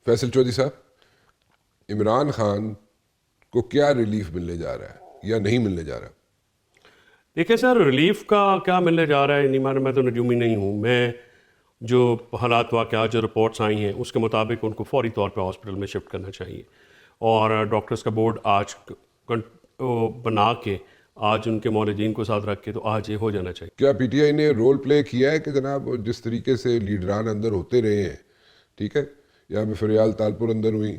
فیصل چودھری صاحب، عمران خان کو کیا ریلیف ملنے جا رہا ہے یا نہیں ملنے جا رہا؟ دیکھیں سر، ریلیف کا کیا ملنے جا رہا ہے، نہیں میں تو نجومی نہیں ہوں. میں جو حالات واقعات جو رپورٹس آئی ہیں اس کے مطابق ان کو فوری طور پہ ہاسپٹل میں شفٹ کرنا چاہیے، اور ڈاکٹرز کا بورڈ آج بنا کے آج ان کے معالجین کو ساتھ رکھ کے تو آج یہ ہو جانا چاہیے. کیا پی ٹی آئی نے رول پلے کیا ہے کہ جناب جس طریقے سے لیڈران اندر ہوتے رہے ہیں، ٹھیک ہے، یہاں پہ فریال تالپور اندر ہوئی،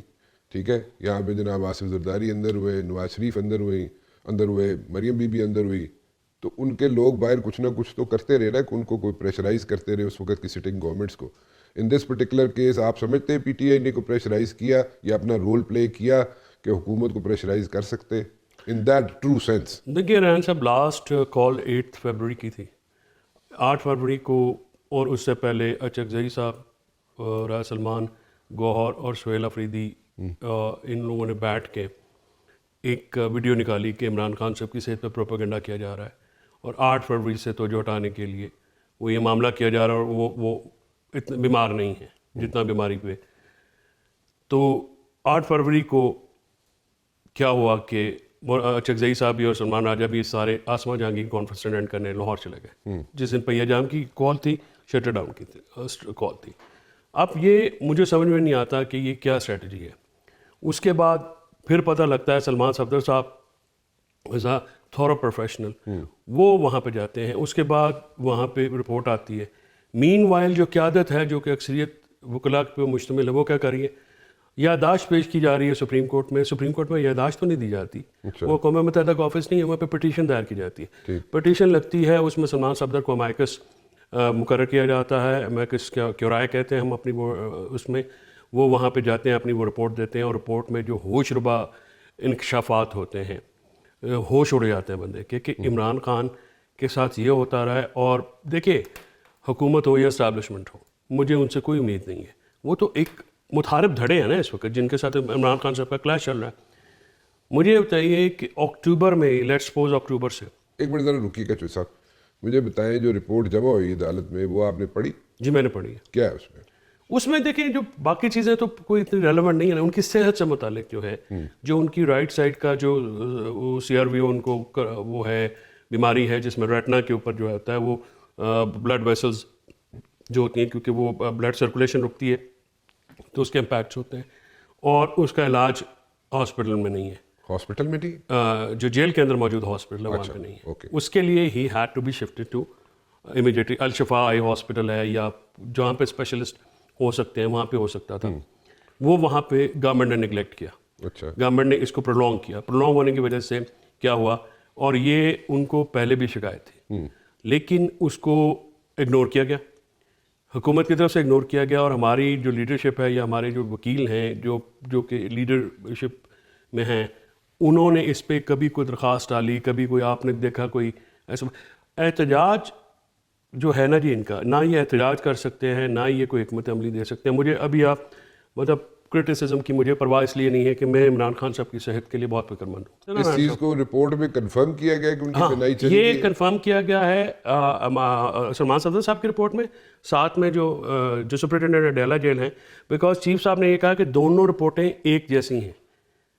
ٹھیک ہے، یہاں پہ جناب آصف زرداری اندر ہوئے، نواز شریف اندر ہوئے، مریم بی بی اندر ہوئی، تو ان کے لوگ باہر کچھ نہ کچھ تو کرتے رہے نا کہ ان کو کوئی پریشرائز کرتے رہے اس وقت کی سٹنگ گورنمنٹس کو. ان دس پرٹیکولر کیس آپ سمجھتے ہیں پی ٹی آئی نے کو پریشرائز کیا یا اپنا رول پلے کیا کہ حکومت کو پریشرائز کر سکتے ان دیٹ ٹرو سینس؟ دیکھیے ریحان صاحب، لاسٹ کال 8 فروری کی تھی. 8 فروری کو اور اس سے پہلے اچکزئی صاحب، راہ سلمان، گوہر اور سہیل افریدی، ان لوگوں نے بیٹھ کے ایک ویڈیو نکالی کہ عمران خان صاحب کی صحت پہ پروپیگنڈا کیا جا رہا ہے، اور 8 فروری سے توجہ ہٹانے کے لیے وہ یہ معاملہ کیا جا رہا ہے، اور وہ اتنے بیمار نہیں ہیں جتنا بیماری پہ. تو 8 فروری کو کیا ہوا کہ اچکزئی صاحب بھی اور سلمان راجہ بھی سارے آسما جہاں کی کانفرنس اٹینڈ کرنے لاہور چلے گئے، جس دن پہیہ جام کی کال تھی، شٹر ڈاؤن کی کال تھی. اب یہ مجھے سمجھ میں نہیں آتا کہ یہ کیا اسٹریٹجی ہے. اس کے بعد پھر پتہ لگتا ہے سلمان صفدر صاحب ایز اے تھورو پروفیشنل وہ وہاں پہ جاتے ہیں. اس کے بعد وہاں پہ رپورٹ آتی ہے. مین وائل جو قیادت ہے جو کہ اکثریت وکلاء پہ مشتمل ہے، وہ کیا کر رہی ہے؟ یادداشت پیش کی جا رہی ہے سپریم کورٹ میں یادداشت تو نہیں دی جاتی، وہ اقوام متحدہ کا آفس نہیں ہے، وہاں پہ پٹیشن دائر کی جاتی ہے. پٹیشن لگتی ہے، اس میں سلمان صفدر کو امیکس مقرر کیا جاتا ہے. امیکس کیا رائے کہتے ہیں ہم اپنی اس میں، وہ وہاں پہ جاتے ہیں، اپنی وہ رپورٹ دیتے ہیں، اور رپورٹ میں جو ہوش ربا انکشافات ہوتے ہیں، ہوش اڑ جاتے ہیں بندے کہ عمران خان کے ساتھ یہ ہوتا رہا ہے. اور دیکھیں، حکومت ہو یا اسٹیبلشمنٹ ہو، مجھے ان سے کوئی امید نہیں ہے. وہ تو ایک متحارب دھڑے ہیں نا اس وقت جن کے ساتھ عمران خان صاحب کا کلیش چل رہا ہے. مجھے بتائیے کہ اکتوبر میں، لیٹ سپوز اکتوبر سے، ایک منٹ ذرا رکیے گا چودھری صاحب، مجھے بتائیں جو رپورٹ جمع ہوئی عدالت میں وہ آپ نے پڑھی؟ جی میں نے پڑھی ہے. کیا ہے اس میں؟ اس میں دیکھیں جو باقی چیزیں تو کوئی اتنی ریلیونٹ نہیں ہے. ان کی صحت سے متعلق جو ہے، جو ان کی رائٹ سائڈ کا جو سی آر وی او ان کو وہ ہے بیماری ہے جس میں ریٹنا کے اوپر جو ہوتا ہے وہ بلڈ ویسلز جو ہوتی ہیں، کیونکہ وہ بلڈ سرکولیشن رکتی ہے تو اس کے امپیکٹس ہوتے ہیں، اور اس کا علاج ہاسپٹل میں نہیں ہے. ہاسپٹل میں نہیں؟ جو جیل کے اندر موجود ہاسپٹل ہے وہاں پہ نہیں ہے. اس کے لیے ہی had to be shifted to immediately Alshifa eye hospital ہے، یا جہاں پہ اسپیشلسٹ ہو سکتے ہیں وہاں پہ ہو سکتا تھا. وہ وہاں پہ گورنمنٹ نے نگلیکٹ کیا. اچھا. گورنمنٹ نے اس کو پرولونگ کیا. پرولونگ ہونے کی وجہ سے کیا ہوا، اور یہ ان کو پہلے بھی شکایت تھی، لیکن اس کو اگنور کیا گیا، حکومت کی طرف سے اگنور کیا گیا. اور ہماری جو لیڈرشپ ہے یا ہمارے جو وکیل ہیں جو کہ لیڈرشپ میں ہیں، انہوں نے اس پہ کبھی کوئی درخواست ڈالی، کبھی کوئی آپ نے دیکھا کوئی ایسا احتجاج جو ہے نا جی، ان کا نہ یہ احتجاج کر سکتے ہیں، نہ یہ کوئی حکمت عملی دے سکتے ہیں. مجھے ابھی آپ مطلب کرٹیسزم کی مجھے پرواہ اس لیے نہیں ہے کہ میں عمران خان صاحب کی صحت کے لیے بہت فکر مند ہوں. اس چیز کو رپورٹ میں کنفرم کیا گیا کہ ان کی بینائی چلی گئی؟ یہ کنفرم کیا گیا ہے سلمان صفدر صاحب کی رپورٹ میں، ساتھ میں جو سپرنٹینڈنٹ ڈیلا جیل ہیں، بیکاز چیف صاحب نے یہ کہا کہ دونوں رپورٹیں ایک جیسی ہیں،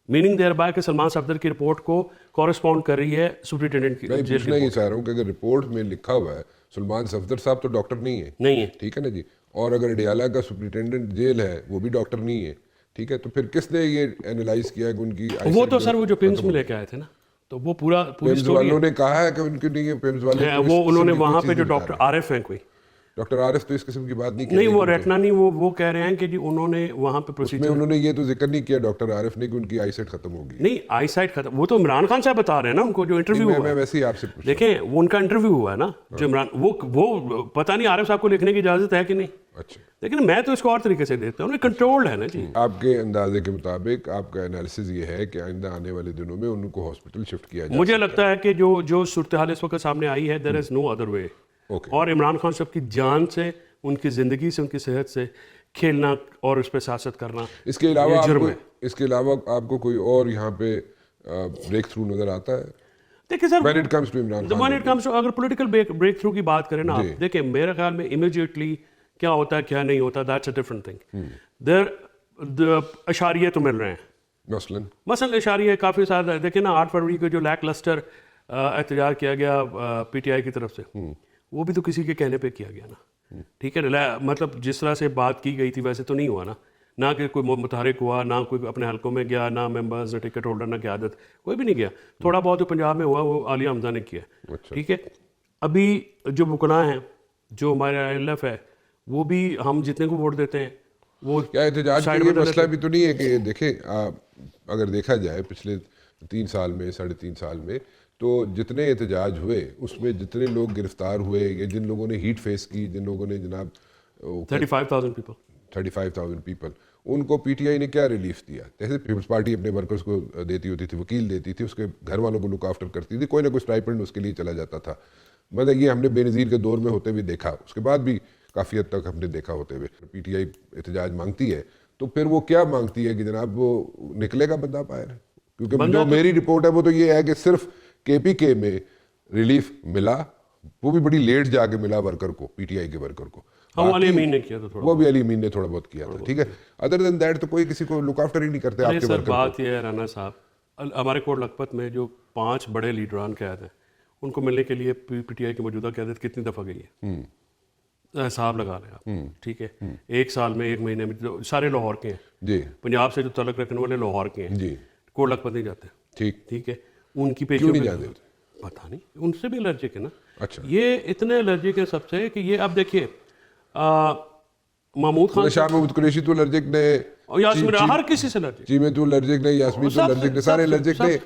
میننگ دیر بائے کہ سلمان صفدر کی رپورٹ کو کورسپونڈ کر رہی ہے سپرنٹینڈنٹ کی. میں پوچھنا یہ چاہ رہا ہوں کہ اگر رپورٹ میں لکھا ہوا ہے سلمان صفدر صاحب تو ڈاکٹر نہیں ہے، ٹھیک ہے نا جی، اور اگر اڈیالہ کا سپرنٹینڈنٹ جیل ہے وہ بھی ڈاکٹر نہیں ہے، ٹھیک ہے، تو پھر کس نے یہ اینالائز کیا کہ ان کی وہ تو سر وہ جو پیمز میں لے کے آئے تھے نا، تو وہ پوری پیمز والوں نے کہا ہے کہ ان کی نہیں ہے، پیمز والے وہ انہوں نے وہاں پہ جو ڈاکٹر عارف ہیں، کوئی ڈاکٹر عارف تو اس قسم کی بات نہیں کی. نہیں، وہ ریٹنا نہیں، وہ کہہ رہے ہیں کہ جی انہوں نے وہاں پہ پروسیجر میں انہوں نے یہ تو ذکر نہیں کیا ڈاکٹر عارف نے کہ ان کی آئی سائٹ ختم ہوگی. نہیں، آئی سائٹ ختم، وہ تو عمران خان صاحب بتا رہے ہیں نا، ان کو جو انٹرویو ہوا میں ویسے ہی آپ سے دیکھیں، وہ ان کا انٹرویو ہوا ہے نا جو عمران، وہ پتہ نہیں عارف صاحب کو لکھنے کی اجازت ہے کہ نہیں. اچھا، لیکن میں تو اس کو اور طریقے سے دیتا ہوں، کنٹرولڈ ہے نا جی. آپ کے اندازے کے مطابق آپ کا انالیسز یہ ہے کہ آئندہ آنے والے دنوں میں ان کو ہاسپٹل شفٹ کیا جائے؟ مجھے لگتا ہے کہ جو صورتحال اس وقت سامنے آئی ہے، دیر از نو ادر وے. اور عمران خان صاحب کی جان سے، ان کی زندگی سے، ان کی صحت سے کھیلنا اور اس پہ سیاست کرنا اس کے علاوہ آپ کو کوئی اور یہاں پہ بریک تھرو نظر آتا ہے؟ دیکھیں سر، when it comes to Imran Khan, when it comes to اگر پولیٹیکل بریک تھرو کی بات کریں نا آپ، دیکھیں میرے خیال میں امیڈیٹلی کیا ہوتا ہے کیا نہیں ہوتا، دیٹس اے ڈفرنٹ تھنگ. اشاریے تو مل رہے ہیں، مثلاً اشاریے کافی سارا دیکھیں نا، 8 فروری کو جو لیک لسٹر احتجاج کیا گیا پی ٹی آئی کی طرف سے، وہ بھی تو کسی کے کہنے پہ کیا گیا نا، ٹھیک ہے نا، مطلب جس طرح سے بات کی گئی تھی ویسے تو نہیں ہوا نا، نہ کہ کوئی متحرک ہوا، نہ کوئی اپنے حلقوں میں گیا، نہ ممبرز، نہ ٹکٹ ہولڈر، نہ قیادت، کوئی بھی نہیں گیا. تھوڑا بہت جو پنجاب میں ہوا وہ عالیہ حمزہ نے کیا، ٹھیک ہے. ابھی جو وکلاء ہیں، جو ہمارا ایل ایف ہے، وہ بھی ہم جتنے کو ووٹ دیتے ہیں وہ کیا احتجاج کا یہ مسئلہ بھی تو نہیں ہے کہ دیکھیں اگر دیکھا جائے پچھلے 3 سال میں 3.5 سال میں تو جتنے احتجاج ہوئے اس میں جتنے لوگ گرفتار ہوئے یا جن لوگوں نے ہیٹ فیس کی، جن لوگوں نے جناب 35,000 پیپل، ان کو پی ٹی آئی نے کیا ریلیف دیا؟ جیسے پیپلز پارٹی اپنے ورکرز کو دیتی ہوتی تھی، وکیل دیتی تھی، اس کے گھر والوں کو لک آفٹر کرتی تھی، کوئی نہ کوئی اسٹائپنڈ اس کے لیے چلا جاتا تھا. مطلب یہ ہم نے بے نظیر کے دور میں ہوتے ہوئے دیکھا، اس کے بعد بھی کافی حد تک ہم نے دیکھا ہوتے ہوئے. پی ٹی آئی احتجاج مانگتی ہے تو پھر وہ کیا مانگتی ہے کہ جناب وہ نکلے گا بندہ باہر؟ کیونکہ جو میری رپورٹ ہے وہ تو یہ ہے کہ صرف کے پی کے میں ریلیف ملا، وہ بھی بڑی لیٹ جا کے ملا ورکر کو، پی ٹی آئی کے ورکر کو. علی امین نے کیا تھا، وہ بھی علی امین نے تھوڑا بہت کیا تھا، ٹھیک ہے. ادر دین دیٹ تو کوئی کسی کو لک آفٹر ہی نہیں کرتے آپ کے ورکر کو. بات یہ ہے رانا صاحب، ہمارے کوٹ لکھپت میں جو 5 بڑے لیڈران قیادت ہیں، ان کو ملنے کے لیے پی ٹی آئی کی موجودہ قیادت کتنی دفعہ گئی ہے؟ حساب لگا لیں آپ، ٹھیک ہے. 1 سال میں 1 مہینے میں سارے لاہور کے ہیں جی، پنجاب سے جو تعلق رکھنے والے لاہور کے ہیں جی، کوٹ لکھپت نہیں جاتے، ٹھیک ہے. ان کی کیوں نہیں جاتے ہوتے؟ پتہ نہیں، ان سے بھی الرجک ہے نا. اچھا، یہ اتنے الرجک ہے سب سے کہ یہ اب دیکھیے محمود خان شاہ محمود قریشی تو الرجک نے، یاسمین، ہر کسی سے الرجک، جی میں تو الرجک نے، یاسمین تو الرجک نے، سارے الرجک نے.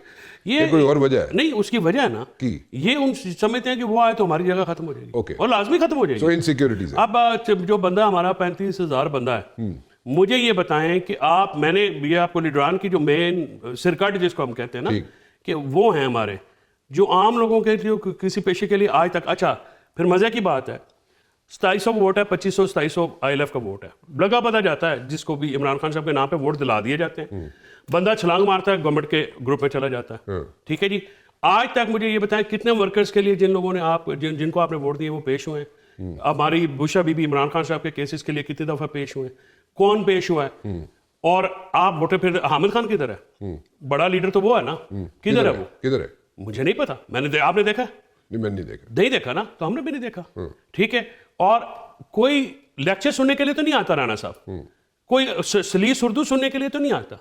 یہ کوئی اور وجہ ہے؟ نہیں، اس کی وجہ ہے نا کی یہ ان سمجھتے ہیں کہ وہ آئے تو ہماری جگہ ختم ہو جائے گی، اور لازمی ختم ہو جائے سو گی. انسیکیورٹیز. اب جو بندہ ہمارا 35,000 بندہ ہے، مجھے یہ بتائیں کہ میں نے یہ آپ کو لیڈران کی جو مین سرکٹ جس کو ہم کہتے ہیں نا کہ وہ ہیں ہمارے جو عام لوگوں کے جو کسی پیشے کے لیے آج تک. اچھا پھر مزے کی بات ہے، 2700 ووٹ ہے، 2500 آئی ایل ایف کا ووٹ ہے، لگا پتا جاتا ہے جس کو بھی عمران خان صاحب کے نام پہ ووٹ دلا دیے جاتے ہیں، بندہ چھلانگ مارتا ہے گورنمنٹ کے گروپ میں چلا جاتا ہے، ٹھیک ہے جی. آج تک مجھے یہ بتائیں کتنے ورکرز کے لیے جن لوگوں نے جن کو آپ نے ووٹ دیے وہ پیش ہوئے ہیں؟ ہماری بشا بی بی عمران خان صاحب کے کیسز کے لیے کتنی دفعہ پیش ہوئے ہیں؟ کون پیش ہوا ہے؟ اور آپ ووٹے پھر حامد خان کدھر ہے؟ بڑا لیڈر تو وہ ہے نا، کدھر ہے وہ؟ کدھر ہے مجھے نہیں پتا، آپ نے دیکھا؟ نہیں، میں نہیں دیکھا. نہیں دیکھا نا، تو ہم نے بھی نہیں دیکھا، ٹھیک ہے. اور کوئی لیکچر سننے کے لیے تو نہیں آتا رانا صاحب، کوئی سلیس اردو سننے کے لیے تو نہیں آتا.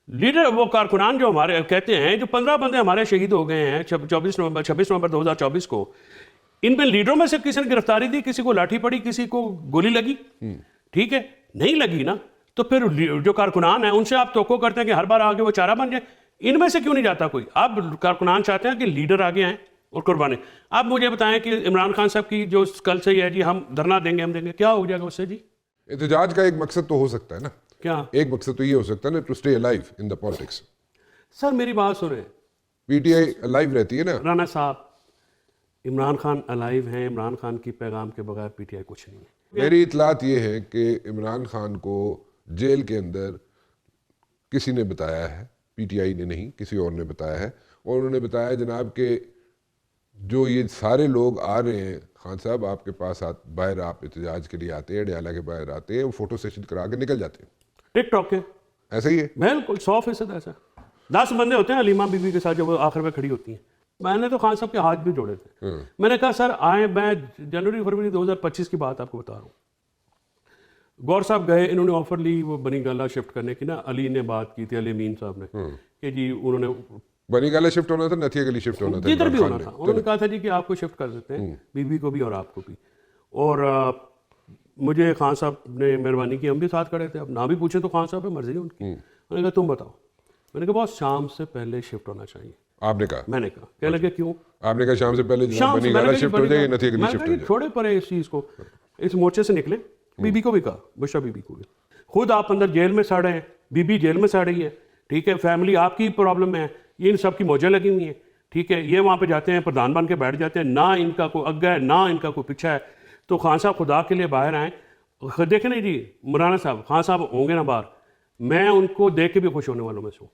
لیڈر وہ کارکنان جو ہمارے کہتے ہیں، جو 15 بندے ہمارے شہید ہو گئے ہیں 26 نومبر 2024 کو، ان میں لیڈروں میں سے کسی نے گرفتاری دی، کسی کو لاٹھی پڑی، کسی کو گولی لگی، ٹھیک ہے، نہیں لگی نا. تو پھر جو کارکنان ہیں ان سے آپ توقع کرتے ہیں کہ ہر بار آگے وہ چارہ بن جائے، ان میں سے کیوں نہیں جاتا کوئی؟ آپ کارکنان چاہتے ہیں کہ لیڈر آگے آئیں اور قربانی. آپ مجھے بتائیں کہ عمران خان صاحب کی جو کل سے یہ ہے جی ہم دھرنا دیں گے، ہم دیں گے، کیا ہو جائے گا اس سے؟ جی احتجاج کا ایک مقصد تو ہو سکتا ہے نا، کیا ایک مقصد تو یہ ہو سکتا ہے نا، to stay alive in the politics. Sir میری بات سنیں، پی ٹی آئی الائیو رہتی ہے نا. رانا صاحب، عمران خان الائیو ہیں، عمران خان کی پیغام کے بغیر پی ٹی آئی کچھ نہیں ہے. میری اطلاعات یہ ہے کہ عمران خان کو جیل کے اندر کسی نے بتایا ہے، پی ٹی آئی نے نہیں، کسی اور نے بتایا ہے، اور انہوں نے بتایا جناب کہ جو یہ سارے لوگ آ رہے ہیں خان صاحب آپ کے پاس باہر آپ احتجاج کے لیے آتے ہیں، ڈیالہ کے باہر آتے ہیں، وہ فوٹو سیشن کرا کے نکل جاتے ہیں. ٹک ٹاک کے ایسا ہی ہے بالکل 100% ایسا. 10 بندے ہوتے ہیں علیمہ بی بی کے ساتھ جو وہ آخر میں کھڑی ہوتی ہیں. میں نے تو خان صاحب کے ہاتھ بھی جوڑے تھے. میں نے کہا سر آئیں، میں جنوری فروری 2025 کی بات آپ کو بتا رہا ہوں. گور صاحب گئے، انہوں نے آفر لی وہ بنی گالہ شفٹ کرنے کی نا، علی نے بات کی تھی، علی امین صاحب نے کہ جی انہوں نے بنی گالہ شفٹ ہونا تھا، نتھیا گلی شفٹ ہونا تھا، جدھر بھی ہونا تھا، انہوں نے کہا تھا جی کہ آپ کو شفٹ کر دیتے ہیں، بی بی کو بھی اور آپ کو بھی. اور مجھے خان صاحب نے مہربانی کی، ہم بھی ساتھ کھڑے تھے، اب نہ بھی پوچھیں تو خان صاحب ہے، مرضی ہے ان کی. میں نے کہا تم بتاؤ. میں نے کہا بہت شام سے پہلے شفٹ ہونا چاہیے. آپ نے کہا؟ میں نے کہا. کہنے لگے کیوں؟ آپ نے کہا شام سے پہلے بنی گالہ شفٹ ہو جائے، نتھیا گلی شفٹ ہو جائے. چھوڑے پڑے اس چیز کو، اس مورچے سے نکلے. بی بی کو بھی کہا، بشا بی بی کو بھی. خود آپ اندر جیل میں سڑ رہے ہیں، بی بی جیل میں سڑ رہی ہے، ٹھیک ہے، فیملی آپ کی پرابلم ہے، یہ ان سب کی موجیں لگی ہوئی ہیں، ٹھیک ہے. یہ وہاں پہ جاتے ہیں، پردھان بن کے بیٹھ جاتے ہیں، نہ ان کا کوئی اگا ہے نہ ان کا کوئی پیچھا ہے. تو خان صاحب خدا کے لیے باہر آئیں. دیکھیں نا جی مولانا صاحب، خان صاحب ہوں گے نا باہر، میں ان کو دیکھ کے بھی خوش ہونے والوں میں سے ہوں.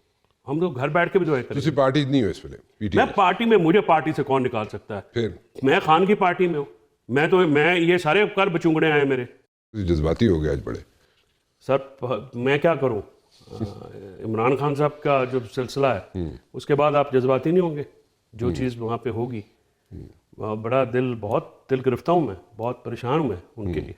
ہم تو گھر بیٹھ کے بھی دعائیں کریں. کسی پارٹی نہیں ہو اس ویلے پی ٹی میں آئی؟ پارٹی میں، مجھے پارٹی سے کون نکال سکتا ہے؟ پھر میں خان کی پارٹی میں ہوں. میں یہ سارے کر بچونگڑے آئے میرے. جذباتی ہو گیا آج بڑے. سر میں کیا کروں, عمران خان صاحب کا جو سلسلہ ہے اس کے بعد آپ جذباتی نہیں ہوں گے, جو چیز وہاں پہ ہوگی. بڑا بہت دل گرفتہ ہوں میں, بہت پریشان ہوں میں ان کے لیے.